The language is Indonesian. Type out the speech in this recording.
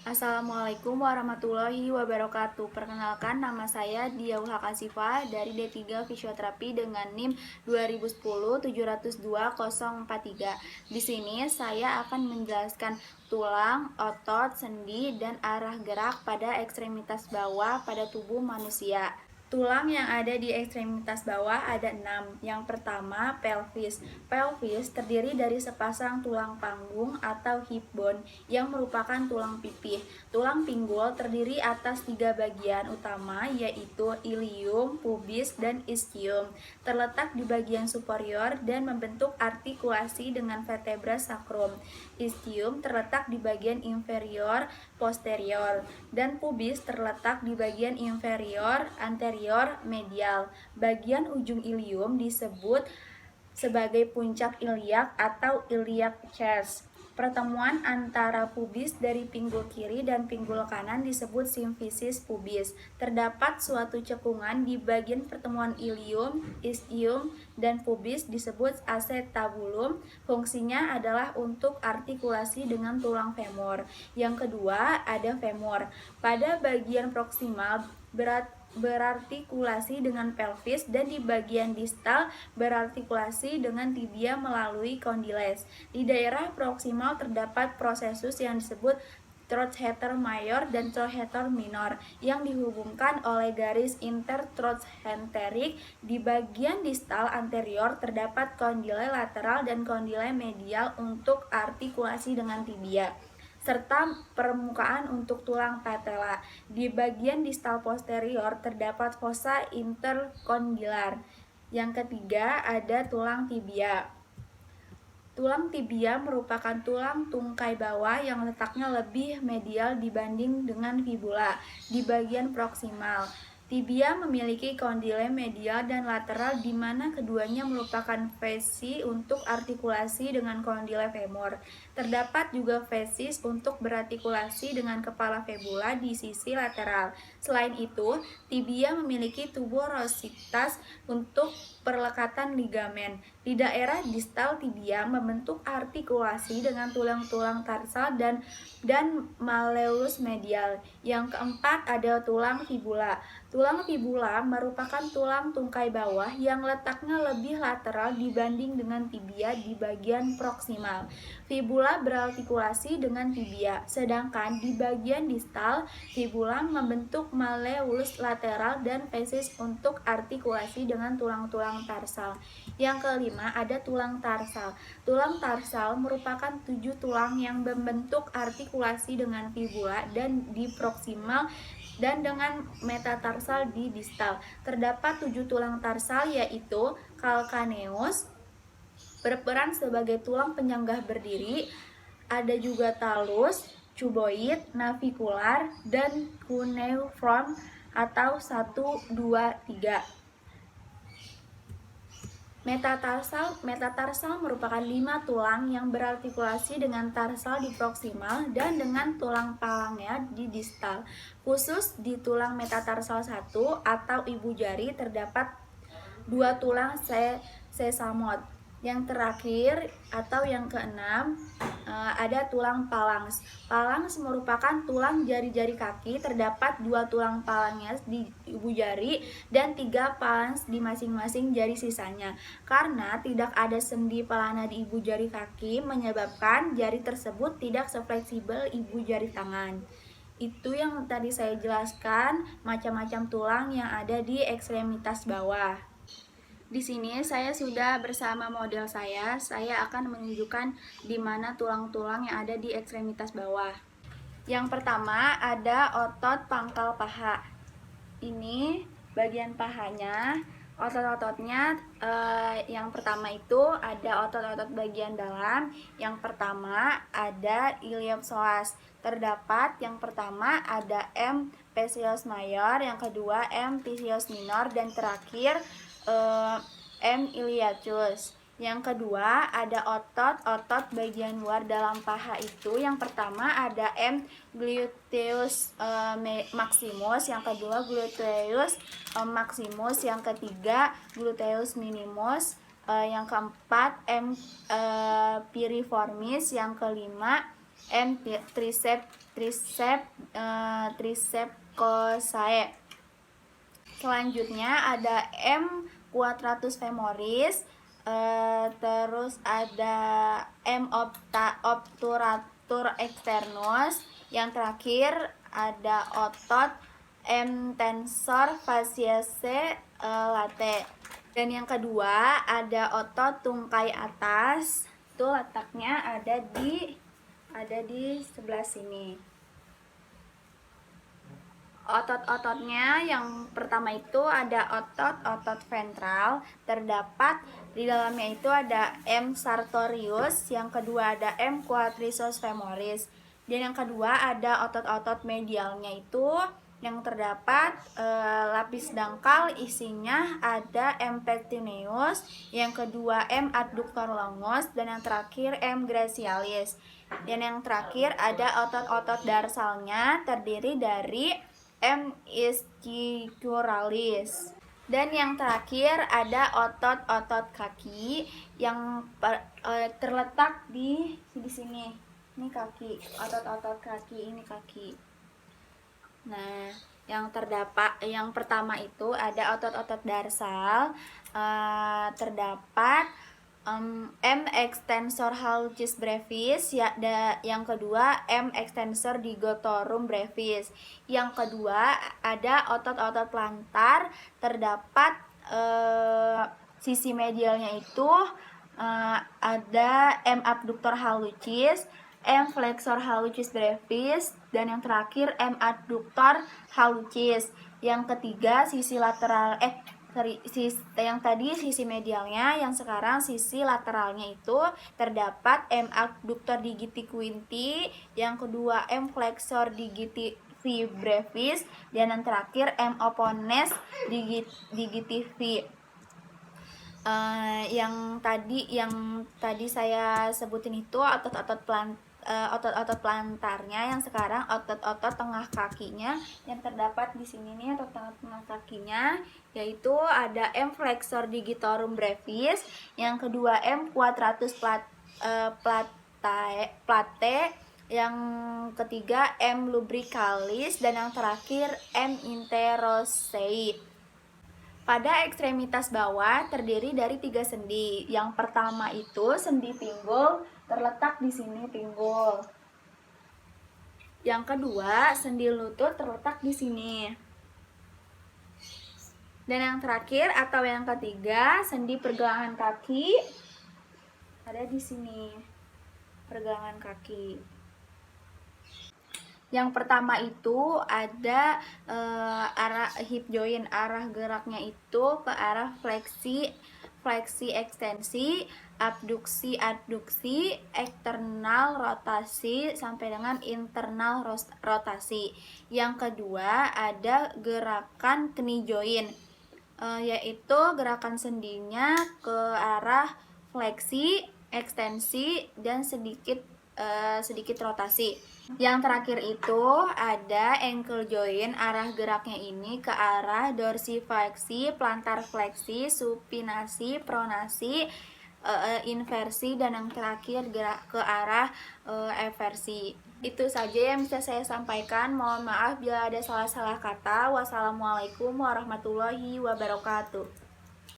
Assalamualaikum warahmatullahi wabarakatuh. Perkenalkan, nama saya Diauha Kasifa dari D3 Fisioterapi dengan NIM 2010-702-043. Di sini saya akan menjelaskan tulang, otot, sendi, dan arah gerak pada ekstremitas bawah pada tubuh manusia. Tulang yang ada di ekstremitas bawah ada 6. Yang pertama, pelvis. Pelvis terdiri dari sepasang tulang panggung atau hip bone yang merupakan tulang pipih. Tulang pinggul terdiri atas 3 bagian utama, yaitu ilium, pubis, dan ischium. Terletak di bagian superior dan membentuk artikulasi dengan vertebra sacrum. Ischium terletak di bagian inferior posterior, dan pubis terletak di bagian inferior anterior medial. Bagian ujung ilium disebut sebagai puncak iliak atau iliac crest. Pertemuan antara pubis dari pinggul kiri dan pinggul kanan disebut simfisis pubis. Terdapat suatu cekungan di bagian pertemuan ilium, ischium, dan pubis disebut acetabulum. Fungsinya adalah untuk artikulasi dengan tulang femur. Yang kedua, ada femur. Pada bagian proksimal berartikulasi dengan pelvis, dan di bagian distal berartikulasi dengan tibia melalui condyles. Di daerah proksimal terdapat prosesus yang disebut trochlear mayor dan trochlear minor yang dihubungkan oleh garis intertrochanteric. Di bagian distal anterior terdapat condyle lateral dan condyle medial untuk artikulasi dengan tibia, serta permukaan untuk tulang patella. Di bagian distal posterior terdapat fossa intercondylar. Yang ketiga, ada tulang tibia. Tulang tibia merupakan tulang tungkai bawah yang letaknya lebih medial dibanding dengan fibula. Di bagian proksimal, tibia memiliki kondile medial dan lateral, di mana keduanya merupakan fascia untuk artikulasi dengan kondile femur. Terdapat juga fascia untuk berartikulasi dengan kepala fibula di sisi lateral. Selain itu, tibia memiliki tuberositas untuk perlekatan ligamen. Di daerah distal tibia membentuk artikulasi dengan tulang-tulang tarsal dan malleolus medial. Yang keempat, ada tulang fibula. Tulang fibula merupakan tulang tungkai bawah yang letaknya lebih lateral dibanding dengan tibia di bagian proksimal. Fibula berartikulasi dengan tibia, sedangkan di bagian distal, fibula membentuk malleolus lateral dan fascia untuk artikulasi dengan tulang-tulang tarsal. Yang kelima, ada tulang tarsal. Tulang tarsal merupakan 7 tulang yang membentuk artikulasi dengan fibula dan di proksimal dan dengan metatarsal di distal. Terdapat 7 tulang tarsal, yaitu calcaneus, berperan sebagai tulang penyangga berdiri. Ada juga talus, cuboid, navicular, dan cuneiform atau 1, 2, 3. Metatarsal merupakan 5 tulang yang berartikulasi dengan tarsal di proksimal dan dengan tulang palangnya di distal. Khusus di tulang metatarsal 1 atau ibu jari terdapat 2 tulang sesamot. Yang terakhir atau yang keenam, ada tulang phalanx. Phalanx merupakan tulang jari-jari kaki. Terdapat 2 tulang phalanx di ibu jari dan 3 phalanx di masing-masing jari sisanya. Karena tidak ada sendi pelana di ibu jari kaki, menyebabkan jari tersebut tidak sefleksibel ibu jari tangan. Itu yang tadi saya jelaskan, macam-macam tulang yang ada di ekstremitas bawah. Di sini saya sudah bersama model saya akan menunjukkan di mana tulang-tulang yang ada di ekstremitas bawah. Yang pertama, ada otot pangkal paha. Ini bagian pahanya. Otot-ototnya yang pertama itu ada otot-otot bagian dalam. Yang pertama ada iliopsoas. Terdapat yang pertama ada M. facialis major, yang kedua M. facialis minor, dan terakhir M. iliacus. Yang kedua ada otot bagian luar dalam paha itu. Yang pertama ada M. gluteus maximus, yang kedua gluteus maximus, yang ketiga gluteus minimus, yang keempat M. piriformis, yang kelima M. Tricepcosae. Selanjutnya ada M. quadratus femoris, terus ada M. obturator externus, yang terakhir ada otot M. tensor fasciae latae. Dan yang kedua ada otot tungkai atas, itu letaknya ada di sebelah sini. Otot-ototnya yang pertama itu ada otot ventral, terdapat di dalamnya itu ada M. sartorius, yang kedua ada M. quadriceps femoris, dan yang kedua ada otot-otot medialnya itu yang terdapat lapis dangkal, isinya ada M. pectineus, yang kedua M. adductor longus, dan yang terakhir M. gracialis. Dan yang terakhir ada otot-otot darsalnya terdiri dari M. ischiuralis. Dan yang terakhir ada otot-otot kaki yang terletak di sini. Ini kaki, otot-otot kaki, ini kaki. Nah, yang pertama itu ada otot-otot darsal, terdapat M. extensor hallucis brevis, yang kedua M. extensor digotorum brevis. Yang kedua ada otot-otot plantar, terdapat sisi medialnya itu ada M. abductor hallucis, M. flexor hallucis brevis, dan yang terakhir M. adductor hallucis. Yang ketiga sisi lateral yang tadi sisi medialnya, yang sekarang sisi lateralnya itu terdapat M. adductor digiti quinti, yang kedua M. flexor digiti brevis, dan yang terakhir M. opponens digiti V. Yang tadi saya sebutin itu otot-otot plantarnya, yang sekarang otot-otot tengah kakinya yang terdapat di sini nih, otot tengah kakinya, yaitu ada M. flexor digitorum brevis, yang kedua M. quadratus platae, yang ketiga M. lubricalis, dan yang terakhir M. interossei. Pada ekstremitas bawah terdiri dari 3 sendi. Yang pertama itu sendi pinggul, terletak di sini pinggul. Yang kedua, sendi lutut terletak di sini. Dan yang terakhir atau yang ketiga, sendi pergelangan kaki ada di sini. Pergelangan kaki. Yang pertama itu ada arah hip joint, arah geraknya itu ke arah fleksi ekstensi, abduksi adduksi, eksternal rotasi sampai dengan internal rotasi. Yang kedua ada gerakan knee joint, yaitu gerakan sendinya ke arah fleksi, ekstensi, dan sedikit rotasi. Yang terakhir itu ada ankle joint, arah geraknya ini ke arah dorsifleksi, plantar fleksi, supinasi, pronasi, inversi, dan yang terakhir gerak ke arah eversi. Itu saja yang bisa saya sampaikan. Mohon maaf bila ada salah-salah kata. Wassalamualaikum warahmatullahi wabarakatuh.